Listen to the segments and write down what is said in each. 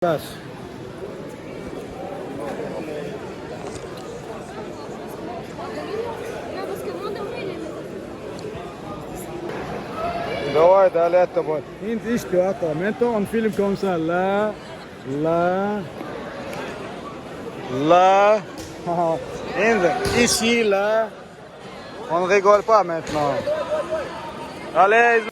Bas. Давай, далее с тобой. Inte istu ato. Mento on film comme ça. La. Là, Ici, là. on ne rigole pas maintenant. Allez,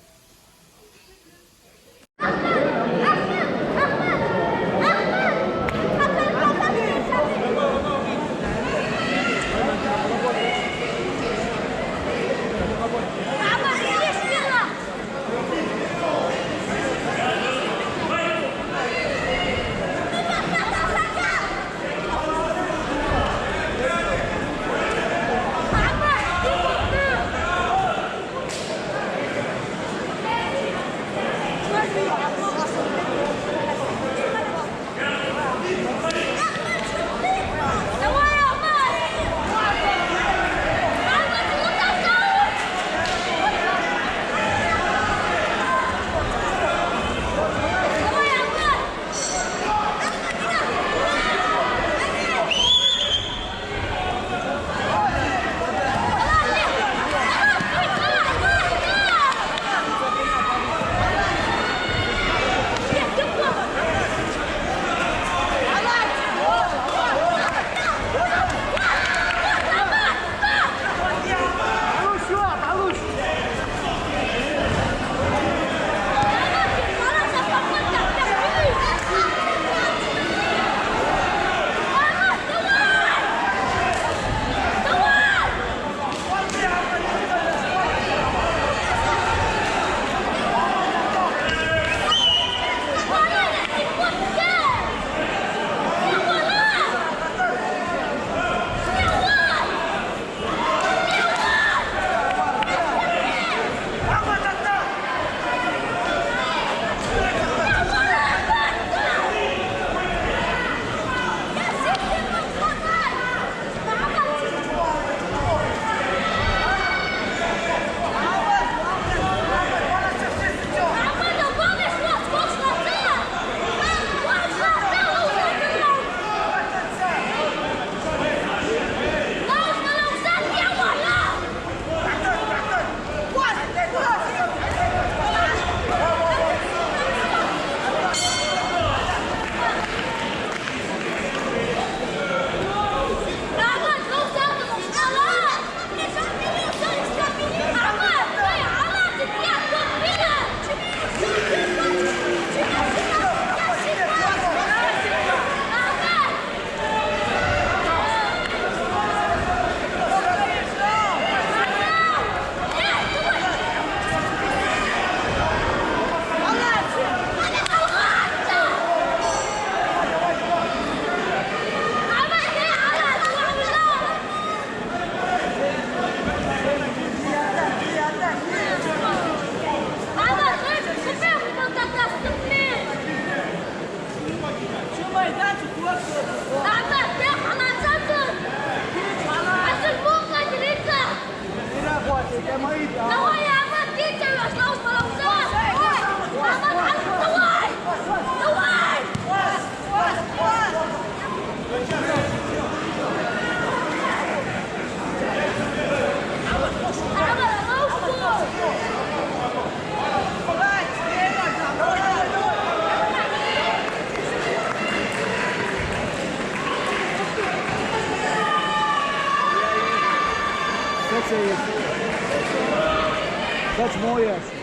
That's moje.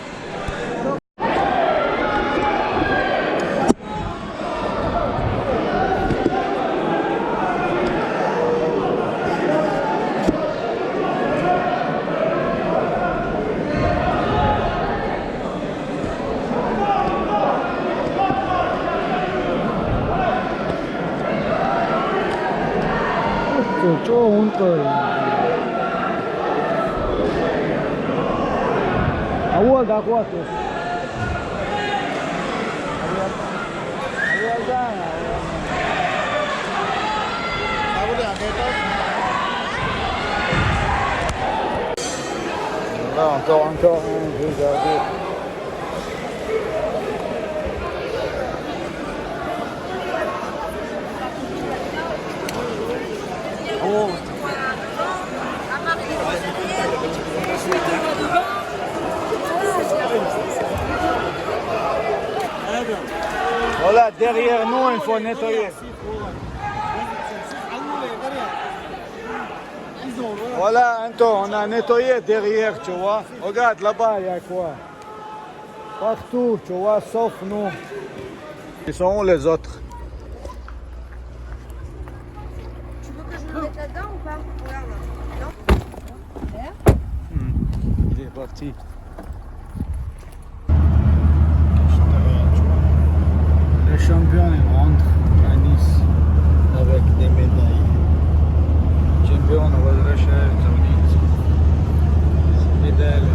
좋은 걸. أول دعواتي encore, derrière nous, il faut nettoyer. Voilà, Anto, on a nettoyé derrière, tu vois. Regarde, là-bas, il y a quoi? Partout, tu vois, sauf nous. Ils sont où les autres? Tu veux que je le mette là-dedans ou pas? Regarde là. Non? Il est parti. Les champions ils rentrent à Nice avec des médailles. Чемпион возвращается в Ниццу. Médailles.